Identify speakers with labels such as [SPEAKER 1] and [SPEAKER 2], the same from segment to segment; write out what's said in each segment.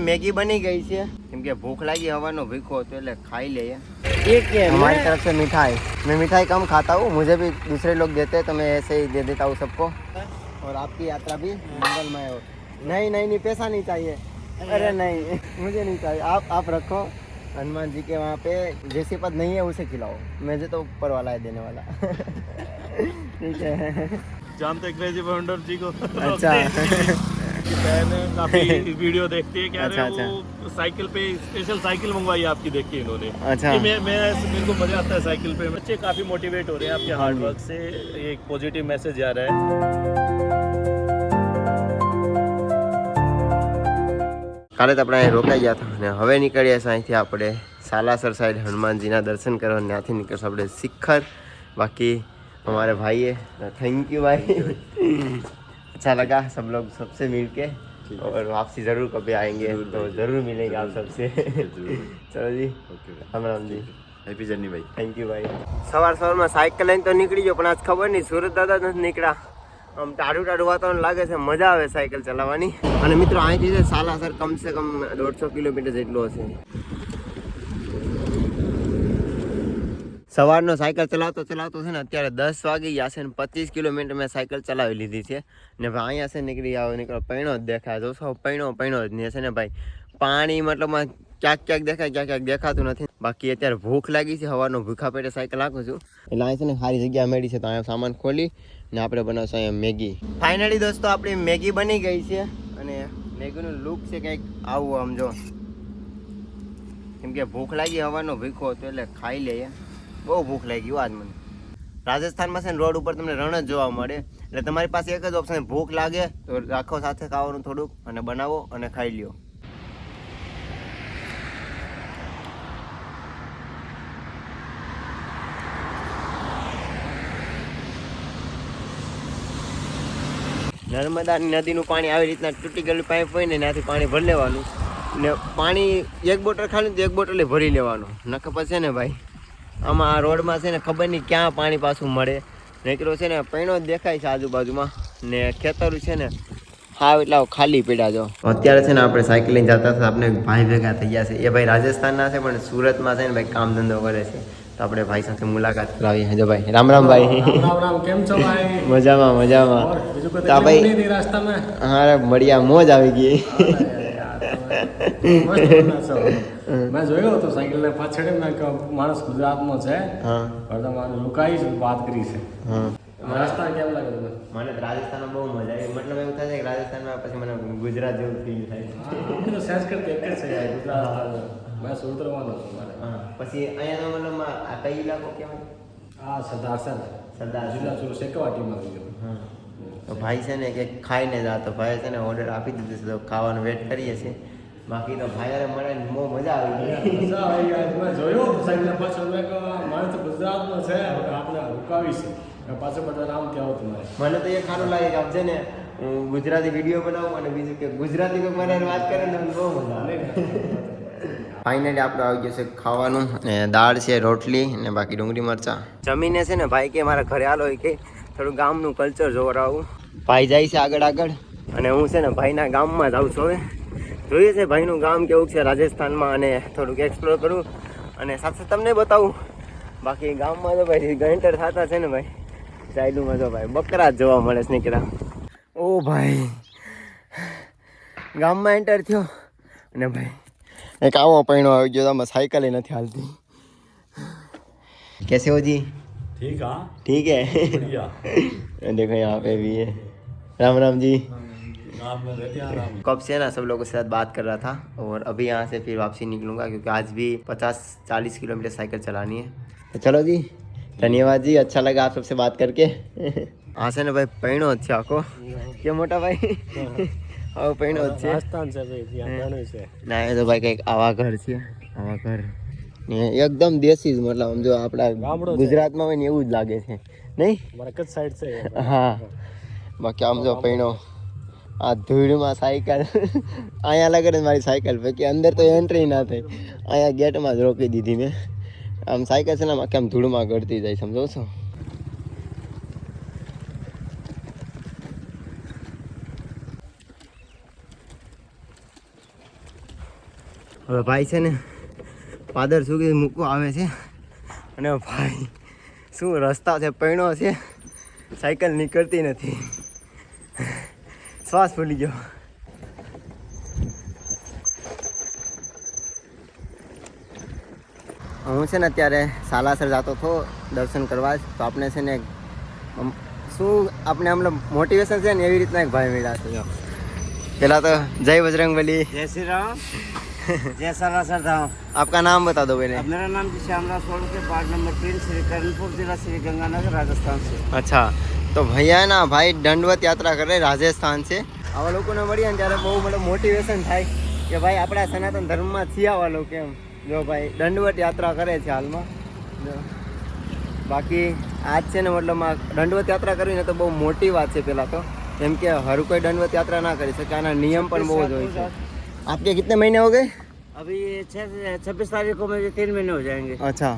[SPEAKER 1] Maggi बनी गई है क्योंकि भूख लगी हवानो भीखो तो એટલે ખાઈ લઈએ एक हमारी तरफ से मिठाई मैं मिठाई कम खाता हूँ मुझे भी दूसरे लोग देते हैं तो मैं ऐसे ही दे देता हूँ सबको और आपकी यात्रा भी मंगलमय हो। नहीं नहीं नहीं पैसा नहीं चाहिए अरे नहीं मुझे नहीं चाहिए आप रखो हनुमान जी के वहाँ पे जैसे पद नहीं है उसे खिलाओ मुझे तो ऊपर वाला है देने वाला ठीक है
[SPEAKER 2] जानते क्रेजी फाउंडर जी को
[SPEAKER 1] अच्छा
[SPEAKER 2] काफी वीडियो देखते हैं क्या
[SPEAKER 1] अच्छा,
[SPEAKER 2] वो साइकिल पे स्पेशल साइकिल मंगवाई आपकी देख के इन्होंने
[SPEAKER 1] अच्छा
[SPEAKER 2] मेरे को मजा आता है साइकिल पे बच्चे काफी मोटिवेट हो रहे हैं आपके हार्ड वर्क से एक पॉजिटिव मैसेज जा रहा है
[SPEAKER 1] કાલે તો આપણે અહીં રોકાઈ ગયા હતા અને હવે નીકળીએ છીએ અહીંથી આપણે सालासर साइड हनुमानजीના દર્શન કરવા ત્યાંથી નીકળશું આપણે શિખર बाकी हमारे भाई है थैंक यू भाई अच्छा लगा सब लोग सबसे मिल के और वापसी ज़रूर कभी आएंगे तो ज़रूर मिलेंगे आप सबसे चलो जी राम राम जी
[SPEAKER 2] हैप्पी जर्नी भाई
[SPEAKER 1] थैंक यू भाई સવારમાં સાયકલ લઈને તો નીકળી ગયો પણ આજ ખબર નહીં સુરત દાદા નથી નીકળ્યા આમ ટાઢું વાતાવરણ લાગે છે મજા આવે સાયકલ ચલાવવાની અને મિત્રો અહીંથી છે સાલાસર કમસે કમ 150 કિલોમીટર જેટલું હશે સવારનો સાયકલ ચલાવતો છે ને અત્યારે 10 વાગી ગયા છે ને 25 કિલોમીટર મેં સાયકલ ચલાવી લીધી છે ને ભાઈ અહીંયા છે નીકળો પૈણો જ દેખાય જો સૌ પૈણો જ નહીં છે ને ભાઈ પાણી મતલબમાં ક્યાંક દેખાય ક્યાંક દેખાતું નથી બાકી અત્યારે ભૂખ લાગી છે હવાનો ભૂખા પેટે સાયકલ હાંકું છું એટલે અહીં છે ને સારી જગ્યા મળી છે તો અહીંયા સામાન ખોલી ને આપણે બનાવશું અહીંયા મેગી ફાઇનલી દોસ્તો આપણી મેગી બની ગઈ છે અને મેગીનું લુક છે કંઈક આવું આમ જો કેમ કે ભૂખ લાગી હવાનો ભૂખો હતો એટલે ખાઈ લઈએ બહુ ભૂખ લાગી આજ મને રાજસ્થાનમાં છે ને રોડ ઉપર તમને રણ જ જોવા મળે એટલે તમારી પાસે એક જ ઓપ્શન ભૂખ લાગે તો રાખો સાથે ખાવાનું થોડુંક અને બનાવો અને ખાઈ લ્યો નર્મદાની નદીનું પાણી આવી રીતના તૂટી ગયેલું પાઇપ હોય ને ત્યાંથી પાણી ભરી લેવાનું ને પાણી એક બોટલ ખાલી તો એક બોટલે ભરી લેવાનું નકર પછી ને ભાઈ આમાં આ રોડમાં છે ને ખબર નહીં ક્યાં પાણી પાછું મળે નીકળો છે ને પૈણો જ દેખાય છે આજુબાજુમાં ને ખેતરું છે ને હાવ એટલા ખાલી પડ્યા જો અત્યારે છે ને આપણે સાયકલ લઈને જતા હતા આપણે ભાઈ ભેગા થઈ ગયા છે એ ભાઈ રાજસ્થાનના છે પણ સુરતમાં છે ને ભાઈ કામ ધંધો કરે છે તો આપણે ભાઈ સાથે મુલાકાત કરાવીએ જો ભાઈ રામ રામ ભાઈ
[SPEAKER 3] રામ કેમ છો ભાઈ
[SPEAKER 1] મજામાં તો ભાઈ હા મળ્યા મોજ આવી ગઈ
[SPEAKER 3] મેં જોયો હતો સાયકલ ને પાછળ માણસ ગુજરાતમાં છે પણ તમારે લુકાઈ જ વાત કરી છે રાજસ્થાન કેમ લાગે તમને
[SPEAKER 1] મને તો રાજસ્થાનમાં બહુ મજા આવી મતલબ એવું થાય છે કે રાજસ્થાનમાં પછી મને ગુજરાત જેવું ફીલ થાય
[SPEAKER 3] તો સંસ્કૃત એક જ છે ગુજરાત મેં સુરત રહેવાનો છું મારે
[SPEAKER 1] પછી અહીંયાનો મતલબ આ કઈ ઇલાકો કહેવાય
[SPEAKER 3] હા સરદાર જિલ્લા સુરત સેકવાટીમાં ગયો
[SPEAKER 1] તો ભાઈ છે ને કે ખાઈને જા તો ભાઈ છે ને ઓર્ડર આપી દીધું છે તો ખાવાનું વેટ કરીએ છીએ બાકી તો ભાઈ મળે ને બહુ મજા આવી ગઈ
[SPEAKER 3] મજા આવી ગઈ મેં જોયો સાયકલ પાછળ મેં કહો માણસ ગુજરાતમાં છે આપણે રૂકાવીશ પાછળ બધા નામ કહેવો તમારે
[SPEAKER 1] મને તો એ સારું લાગે કે આપ છે ને હું ગુજરાતી વિડીયો બનાવું અને બીજું કે ગુજરાતી કોઈ મને વાત કરે ને બહુ મજા આવે ફાઇનલી આપણે આવી ગયું છે ખાવાનું અને દાળ છે રોટલી અને બાકી ડુંગળી મરચાં જમીને છે ને ભાઈ કે મારા ઘરે આલો કે થોડું ગામનું કલ્ચર જોવડાવું ભાઈ જાય છે આગળ અને હું છે ને ભાઈના ગામમાં જાઉં છું હવે જોઈએ છે ભાઈનું ગામ કેવું છે રાજસ્થાનમાં અને થોડુંક એક્સપ્લોર કરું અને સાથે તમને બતાવું બાકી ગામમાં તો ભાઈ એન્ટર થતા છે ને ભાઈ સાઈડમાં તો ભાઈ બકરા જ જોવા મળે છે નીકળ્યા ઓ ભાઈ ગામમાં એન્ટર થયો અને ભાઈ એક આવો પૈણો આવી ગયો આમાં સાયકલ નથી હાલતી कैसे हो जी
[SPEAKER 2] ठीक हाँ
[SPEAKER 1] ठीक है देखो यहाँ पे भी है राम राम जी कब से ना सब लोगों के साथ बात कर रहा था और अभी यहाँ से फिर वापसी निकलूंगा क्योंकि आज भी 50-40 किलोमीटर साइकिल चलानी है तो चलो जी धन्यवाद जी अच्छा लगा आप सबसे बात करके हाँ से ना भाई पૈણો જ છે આખો કે મોટા ભાઈ હવે પૈણો જ છે
[SPEAKER 3] રાજસ્થાન છે ભાઈ ત્યાં ઘણું છે
[SPEAKER 1] ના એ તો ભાઈ કંઈક આવા ઘર છે આવા ઘર એકદમ દેશી જ મતલબ આમ જો આપણા ગુજરાતમાં હોય ને એવું જ લાગે છે નહીં
[SPEAKER 3] મારા કચ્છ સાઈડ છે
[SPEAKER 1] હા બાકી આમ જો પૈણો આ ધૂળમાં સાયકલ અહીંયા લગે ને મારી સાયકલ બાકી અંદર તો એન્ટ્રી ના થઈ અહીંયા ગેટમાં જ રોકી દીધી મેં આમ સાયકલ છે ને કેમ ધૂળમાં ગળતી જાય સમજો છો હવે ભાઈ છે ને પાદર સુધી મૂકવા આવે છે અને ભાઈ શું રસ્તા છે પૈણો છે સાયકલ નીકળતી નથી શ્વાસ ફૂલી ગયો હું છે ને અત્યારે સાલાસર જતો હતો દર્શન કરવા જ તો આપણે છે ને શું આપણે મતલબ મોટિવેશન છે ને એવી રીતના એક ભાઈ મળ્યા છે પહેલાં તો જય बजरंगबली
[SPEAKER 4] जय श्री राम जय सालासर धाम।
[SPEAKER 1] आपका नाम बता दो पहले।
[SPEAKER 4] अब मेरा नाम जी श्यामराज सोलंकी, वार्ड नंबर 3, श्री कर्णपुर जिला, श्री गंगानगर, राजस्थान से।
[SPEAKER 1] अच्छा तो भैया है ना भाई दंडवत यात्रा करे રાજસ્થાન છે આવા લોકોને મળીએ ને ત્યારે બહુ મતલબ મોટિવેશન થાય કે ભાઈ આપણા સનાતન ધર્મમાં છીએ આવા લોકો એમ જો ભાઈ દંડવત યાત્રા કરે છે હાલમાં જો બાકી આજ છે ને મતલબ દંડવત યાત્રા કરવી ને તો બહુ મોટી વાત છે પહેલાં તો એમ કે હર કોઈ दंडवत यात्रा ना કરી શકે આના નિયમ પણ બહુ જ હોય છે आपके कितने महीने हो गए?
[SPEAKER 4] अभी ये 26 तारीख को मेरे 3 महीने हो जाएंगे।
[SPEAKER 1] अच्छा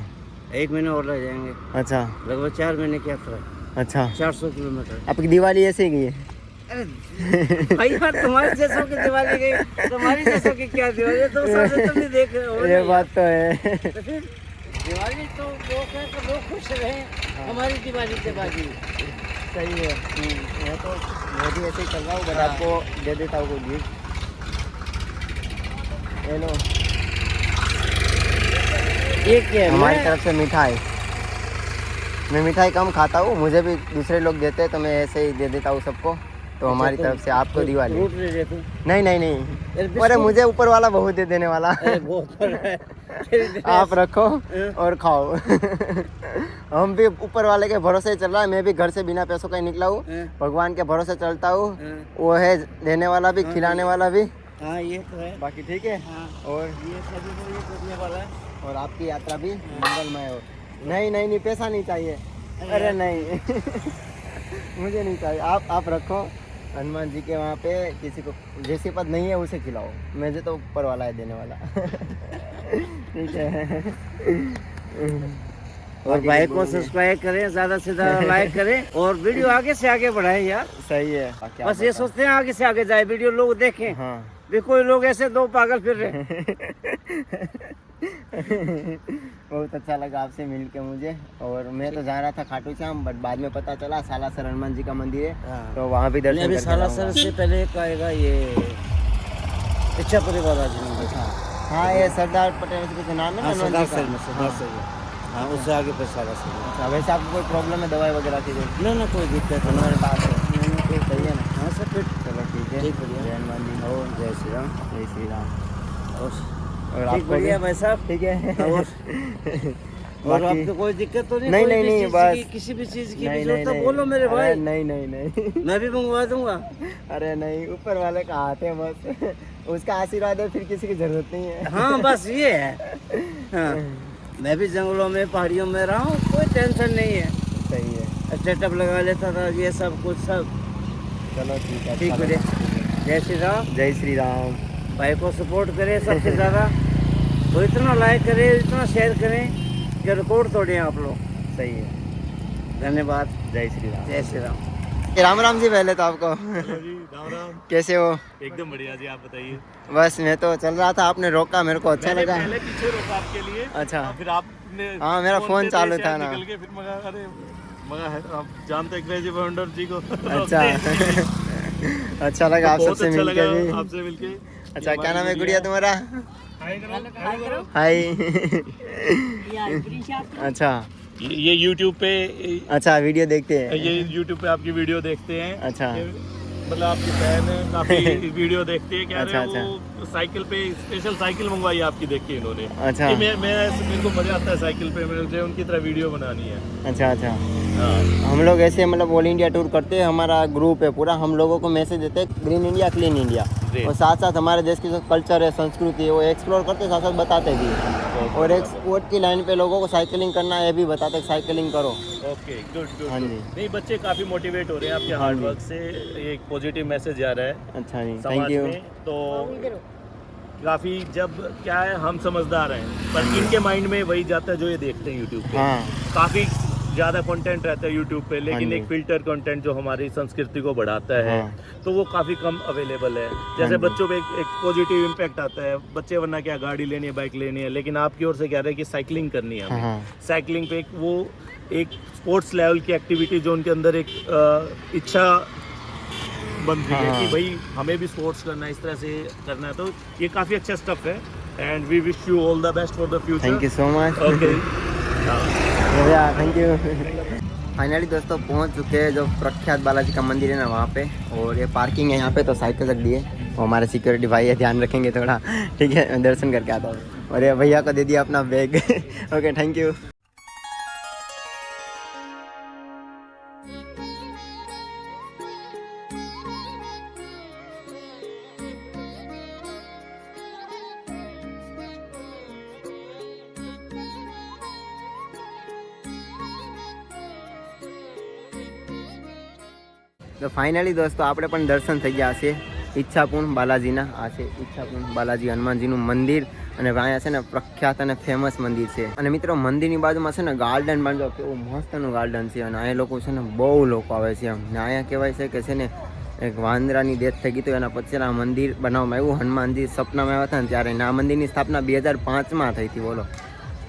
[SPEAKER 4] 1 महीने और रह जाएंगे।
[SPEAKER 1] अच्छा
[SPEAKER 4] लगभग 4 महीने की यात्रा है।
[SPEAKER 1] अच्छा
[SPEAKER 4] 400 किलोमीटर।
[SPEAKER 1] आपकी दिवाली ऐसे ही गई है?
[SPEAKER 4] अरे भाई यार तुम्हारे जैसों की दिवाली गई, तुम्हारी जैसों की क्या दिवाली, तो सबसे तुम भी देख रहे हो।
[SPEAKER 1] ये बात तो है
[SPEAKER 4] तो फिर दिवाली तो लोग है तो लोग खुश रहे, हमारी दिवाली से बाकी
[SPEAKER 1] सही है मैं तो भी ऐसे ही कर रहा हूँ बट आपको दे देता हूँ कोई गिफ्ट ये लो
[SPEAKER 4] ये क्या है?
[SPEAKER 1] हमारी तरफ से मिठाई मैं मिठाई कम खाता हूँ मुझे भी दूसरे लोग देते हैं तो मैं ऐसे ही दे देता हूँ सबको तो हमारी तरफ से आपको दिवाली
[SPEAKER 4] फ्रूट ले लेते हैं।
[SPEAKER 1] नहीं नहीं नहीं अरे मुझे ऊपर वाला बहुत दे देने वाला
[SPEAKER 4] अरे वो ऊपर है।
[SPEAKER 1] आप रखो और खाओ हम भी ऊपर वाले के भरोसे चल रहा है मैं भी घर से बिना पैसों का ही निकला हूँ भगवान के भरोसे चलता हूँ वो है देने वाला भी खिलाने वाला भी
[SPEAKER 4] हाँ ये तो है।
[SPEAKER 1] बाकी ठीक है
[SPEAKER 4] हाँ
[SPEAKER 1] और
[SPEAKER 4] ये सभी को ये करने वाला है।
[SPEAKER 1] और आपकी यात्रा भी मंगलमय हो नहीं नहीं नहीं पैसा नहीं चाहिए अरे नहीं मुझे नहीं चाहिए आप रखो हनुमान जी के वहाँ पे किसी को जैसे पद नहीं है उसे खिलाओ मुझे तो ऊपर वाला है देने वाला ठीक है
[SPEAKER 4] और भाई को सब्सक्राइब करें, ज्यादा से ज्यादा लाइक करें और वीडियो आगे से आगे बढ़ाएं यार।
[SPEAKER 1] सही है
[SPEAKER 4] बस ये सोचते हैं आगे से आगे जाए, वीडियो लोग देखें।
[SPEAKER 1] हाँ
[SPEAKER 4] भी कोई लोग ऐसे दो पागल फिर रहे।
[SPEAKER 1] बहुत अच्छा लगा आपसे मिल के मुझे और मैं तो जा रहा था खाटू श्याम बट बाद में पता चला सालासर हनुमान जी का मंदिर है तो वहाँ भी दर्शन
[SPEAKER 4] अभी
[SPEAKER 1] करके
[SPEAKER 4] सालासर
[SPEAKER 1] आऊंगा।
[SPEAKER 4] से पहले एक आएगा ये इच्छापुरी बालाजी मंदिर।
[SPEAKER 1] हाँ ये सरदार पटेल से कुछ नाम है ना हनुमान
[SPEAKER 4] सरदार
[SPEAKER 1] जी का?
[SPEAKER 4] सर में, सरदार सर में। हाँ उससे आगे फिर सालासर।
[SPEAKER 1] अच्छा वैसे आपको कोई प्रॉब्लम है दवाई वगैरह की जो
[SPEAKER 4] ना ना कोई दिक्कत नहीं।
[SPEAKER 1] हमारे पास है सही है ना
[SPEAKER 4] हाँ सब फिट।
[SPEAKER 1] चलो ठीक है
[SPEAKER 4] ठीक बढ़िया।
[SPEAKER 1] जय हनुमान जी
[SPEAKER 4] और जय श्री राम।
[SPEAKER 1] जय श्री राम
[SPEAKER 4] और
[SPEAKER 1] और
[SPEAKER 4] ठीक
[SPEAKER 1] आपको
[SPEAKER 4] बढ़िया
[SPEAKER 1] भी?
[SPEAKER 4] भाई साहब।
[SPEAKER 1] ठीक है
[SPEAKER 4] और
[SPEAKER 1] बाकी-
[SPEAKER 4] आपको कोई दिक्कत तो नहीं?
[SPEAKER 1] नहीं,
[SPEAKER 4] कोई
[SPEAKER 1] नहीं,
[SPEAKER 4] भी
[SPEAKER 1] नहीं,
[SPEAKER 4] चीज़
[SPEAKER 1] बस-
[SPEAKER 4] की, किसी भी चीज़ की
[SPEAKER 1] नहीं
[SPEAKER 4] भी
[SPEAKER 1] नहीं
[SPEAKER 4] जरूरत तो
[SPEAKER 1] नहीं
[SPEAKER 4] बोलो मेरे भाई।
[SPEAKER 1] अरे, नहीं नहीं नहीं
[SPEAKER 4] मैं भी मंगवा दूंगा।
[SPEAKER 1] अरे नहीं ऊपर वाले का हाथ है बस उसका आशीर्वाद है फिर किसी की जरूरत नहीं है
[SPEAKER 4] हाँ बस ये है। हाँ मैं भी जंगलों में पहाड़ियों में रहा हूँ, कोई टेंशन नहीं है।
[SPEAKER 1] सही है
[SPEAKER 4] स्टेटअप लगा लेता था ये सब कुछ सब
[SPEAKER 1] चलो ठीक है
[SPEAKER 4] ठीक
[SPEAKER 1] अच्छा
[SPEAKER 4] है।
[SPEAKER 1] लगा।
[SPEAKER 4] जय श्री राम।
[SPEAKER 1] जय श्री राम
[SPEAKER 4] भाई को सपोर्ट करें सबसे ज़्यादा, तो इतना लाइक करें, इतना शेयर करें कि रिकॉर्ड तोड़ें आप लोग।
[SPEAKER 1] सही है
[SPEAKER 4] धन्यवाद।
[SPEAKER 1] जय श्री राम
[SPEAKER 4] जय श्री राम।
[SPEAKER 1] राम राम जी पहले तो आपको
[SPEAKER 2] जी राम राम।
[SPEAKER 1] कैसे हो
[SPEAKER 2] एकदम बढ़िया जी, आप बताइए।
[SPEAKER 1] बस मैं तो चल रहा था आपने रोका मेरे को अच्छा
[SPEAKER 2] मैंने
[SPEAKER 1] लगा
[SPEAKER 2] पहले पीछे रोका आपके लिए।
[SPEAKER 1] अच्छा
[SPEAKER 2] फिर आपने
[SPEAKER 1] हाँ, मेरा फोन
[SPEAKER 2] पे
[SPEAKER 1] चालू
[SPEAKER 2] शायद
[SPEAKER 1] था ना।
[SPEAKER 2] निकल के फिर मगा अरे मगा है आप जानते हैं क्रेजी फाउंडर जी को।
[SPEAKER 1] अच्छा अच्छा लगा आप
[SPEAKER 2] बहुत
[SPEAKER 1] सबसे
[SPEAKER 2] अच्छा
[SPEAKER 1] मिलके
[SPEAKER 2] लगा
[SPEAKER 1] भी
[SPEAKER 2] आपसे मिलके।
[SPEAKER 1] अच्छा क्या नाम है गुड़िया तुम्हारा
[SPEAKER 2] हाय करो।
[SPEAKER 1] हाय अच्छा
[SPEAKER 2] ये YouTube पे
[SPEAKER 1] अच्छा वीडियो देखते हैं
[SPEAKER 2] ये YouTube पे आपकी वीडियो देखते हैं।
[SPEAKER 1] अच्छा।
[SPEAKER 2] ये मतलब आपकी फैन है, काफी वीडियो देखते हैं। कह रहे
[SPEAKER 1] अच्छा,
[SPEAKER 2] हैं वो साइकिल पे स्पेशल साइकिल मंगवाई आपकी देख के इन्होंने।
[SPEAKER 1] अच्छा।
[SPEAKER 2] कि मेरे को मजा आता है साइकिल पे, मुझे उनकी तरह वीडियो बनानी है।
[SPEAKER 1] अच्छा अच्छा
[SPEAKER 2] हाँ
[SPEAKER 1] हम लोग ऐसे मतलब ऑल इंडिया टूर करते हैं हमारा ग्रुप है पूरा हम लोगों को मैसेज देते हैं ग्रीन इंडिया क्लीन इंडिया
[SPEAKER 2] जी।
[SPEAKER 1] और साथ साथ हमारे देश की जो कल्चर है संस्कृति है वो एक्सप्लोर करते साथ साथ बताते भी हैं। और एक स्पोर्ट की लाइन पे लोगों को साइकिलिंग करना है ये भी बताते हैं साइकिलिंग करो
[SPEAKER 2] ओके गुड गुड।
[SPEAKER 1] हाँ जी।
[SPEAKER 2] नहीं बच्चे काफी मोटिवेट हो रहे हैं आपके हार्ड वर्क से, एक पॉजिटिव मैसेज जा रहा है
[SPEAKER 1] अच्छा जी थैंक
[SPEAKER 2] समाज
[SPEAKER 1] यू
[SPEAKER 2] में। तो काफी जब क्या है हम समझदार हैं पर इनके माइंड में वही जाता है जो ये देखते हैं यूट्यूब पे।
[SPEAKER 1] हाँ
[SPEAKER 2] काफी ज़्यादा कंटेंट रहता है यूट्यूब पे, लेकिन
[SPEAKER 1] जी।
[SPEAKER 2] एक फिल्टर कंटेंट जो हमारी संस्कृति को बढ़ाता है
[SPEAKER 1] हाँ।
[SPEAKER 2] तो वो काफ़ी कम अवेलेबल है। जैसे
[SPEAKER 1] जी।
[SPEAKER 2] बच्चों पे एक पॉजिटिव इम्पैक्ट आता है, बच्चे वरना क्या गाड़ी लेनी है, बाइक लेनी है, लेकिन आपकी ओर से कह रहे हैं कि साइकिलिंग करनी है हमें।
[SPEAKER 1] हाँ।
[SPEAKER 2] साइकिलिंग पे एक स्पोर्ट्स लेवल की एक्टिविटी जो उनके अंदर एक इच्छा बन रही है
[SPEAKER 1] हाँ।
[SPEAKER 2] कि भाई हमें भी स्पोर्ट्स करना है, इस तरह से करना है, तो ये काफ़ी अच्छा स्टफ है। And we wish you all the best for the future.
[SPEAKER 1] Thank you so much.
[SPEAKER 2] Okay,
[SPEAKER 1] भैया थैंक यू। फाइनली दोस्तों पहुंच चुके हैं जो प्रख्यात बालाजी का मंदिर है ना वहाँ पे, और ये पार्किंग है यहाँ पे, तो साइकिल रख दी है। और हमारे सिक्योरिटी भाई है, ध्यान रखेंगे थोड़ा, ठीक है। मैं दर्शन करके आता हूँ। और ये भैया को दे दिया अपना बैग। Okay thank you. તો ફાઇનલી દોસ્તો આપણે પણ દર્શન થઈ ગયા છે ઈચ્છાપુર બાલાજીના. આ છે ઈચ્છાપુર બાલાજી હનુમાનજીનું મંદિર, અને અહીંયા છે ને પ્રખ્યાત અને ફેમસ મંદિર છે. અને મિત્રો મંદિરની બાજુમાં છે ને ગાર્ડન બાંધો, કેવું મસ્તનું ગાર્ડન છે. અને અહીંયા લોકો છે ને બહુ લોકો આવે છે એમ. ને અહીંયા કહેવાય છે કે છે ને એક વાંદરાની ડેથ થઈ ગઈ તો એના પછી આ મંદિર બનાવવામાં આવ્યું. હનુમાનજી સપનામાં આવ્યા હતા ને ત્યારે, આ મંદિરની સ્થાપના 2005માં થઈ હતી બોલો.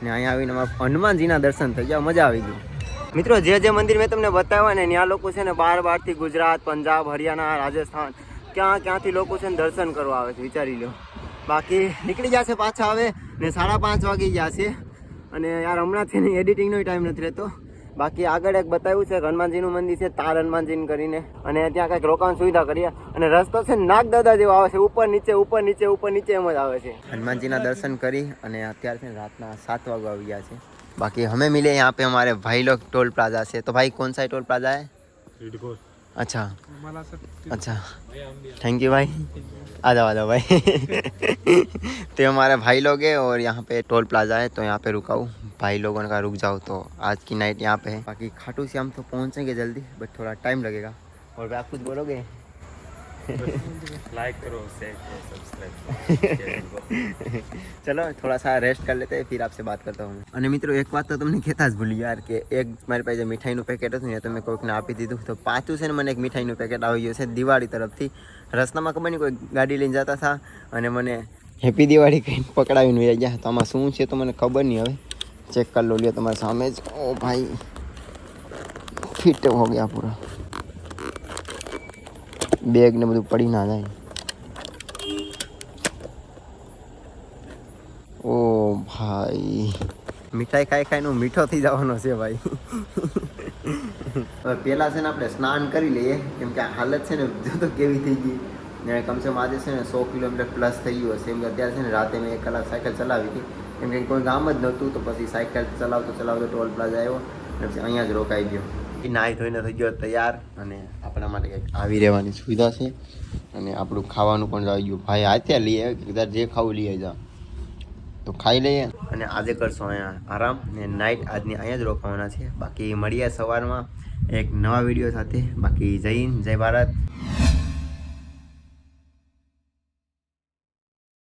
[SPEAKER 1] ને અહીંયા આવીને હનુમાનજીના દર્શન થઈ ગયા, મજા આવી ગઈ. મિત્રો જે મંદિર મેં તમને બતાવ્યા ને ત્યાં લોકો છે ને બહારથી ગુજરાત, પંજાબ, હરિયાણા, રાજસ્થાન ક્યાંથી લોકો છે ને દર્શન કરવા આવે છે, વિચારી લો. બાકી નીકળી જશે પાછા આવે ને 5:30 વાગી ગયા છે. અને યાર હમણાંથી ને એડિટિંગનો ટાઈમ નથી રહેતો. બાકી આગળ એક બતાવ્યું છે હનુમાનજીનું મંદિર છે, તાર હનુમાનજીનું કરીને, અને ત્યાં કંઈક રોકાણ સુવિધા કરીએ. અને રસ્તો છે નાગદાદા જેવો આવે છે, ઉપર નીચે ઉપર નીચે ઉપર નીચે એમ જ આવે છે. હનુમાનજીના દર્શન કરી અને અત્યારે છે રાતના 7 વાગે આવી ગયા છે. बाकी हमें मिले यहाँ पे हमारे भाई लोग टोल प्लाजा से. तो भाई कौन सा टोल प्लाजा है? अच्छा अच्छा, थैंक यू भाई. आ जाओ भाई. तो हमारे भाई लोग हैं और यहाँ पे टोल प्लाजा है, तो यहाँ पे रुका हूँ. भाई लोगों का रुक जाओ, तो आज की नाइट यहाँ पे है. बाकी खाटू श्याम तो पहुँचेंगे जल्दी, बट थोड़ा टाइम लगेगा. और आप कुछ बोलोगे?
[SPEAKER 2] लाइक करो, शेयर करो, सब्सक्राइब.
[SPEAKER 1] चलो थोड़ा सा रेस्ट कर लेते हैं, फिर आपसे बात करता हूँ. અને મિત્રો એક વાત તો તમને કહેતા જ ભૂલી યાર, કે એક મારી પાસે મીઠાઈનું પેકેટ હતું ને તો મેં કોઈકને આપી દીધું. તો પાછું છે ને મને એક મીઠાઈનું પેકેટ આવી ગયું છે દિવાળી તરફથી. રસ્તામાં ખબર નહીં કોઈ ગાડી લઈને જતા હતા અને મને હેપી દિવાળી કહીને પકડાવીને વહી ગયા. તો આમાં શું છે તો મને ખબર નહીં, હવે ચેક કરી લો. લ્યો તમારી સામે જ. ઓ ભાઈ ફિટ હો ગયા પૂરા. બેગ ને બધું પડી ના જાય. ઓ ભાઈ મીઠાઈ ખાઈને હું મીઠો થઈ જવાનો છે ભાઈ. હવે પહેલાં છે ને આપણે સ્નાન કરી લઈએ, કેમ કે આ હાલત છે ને જો તો કેવી થઈ ગઈ. ને કમસે કમ આજે છે ને 100 કિલોમીટર પ્લસ થઈ ગયું હશે. કેમ કે અત્યારે છે ને રાતે મેં 1 કલાક સાયકલ ચલાવી હતી, કેમ કે કોઈ ગામ જ નહોતું. તો પછી સાયકલ ચલાવતો ટોલ પ્લાઝા આવ્યો અને પછી અહીંયા જ રોકાઈ ગયો. નાહી ધોઈને થઈ ગયો તૈયાર, અને આપણા માટે કંઈક આવી રહેવાની સુવિધા છે. અને આપણું ખાવાનું પણ આવી ગયું. ભાઈ અત્યારે લઈએ, કદાચ જે ખાવું લઈએ જા તો ખાઈ લઈએ. અને આજે કરશો અહીંયા આરામ, ને નાઇટ આજની અહીંયા જ રોકાવાના છે. બાકી મળીએ સવારમાં એક નવા વિડીયો સાથે. બાકી જય હિન્દ, જય ભારત.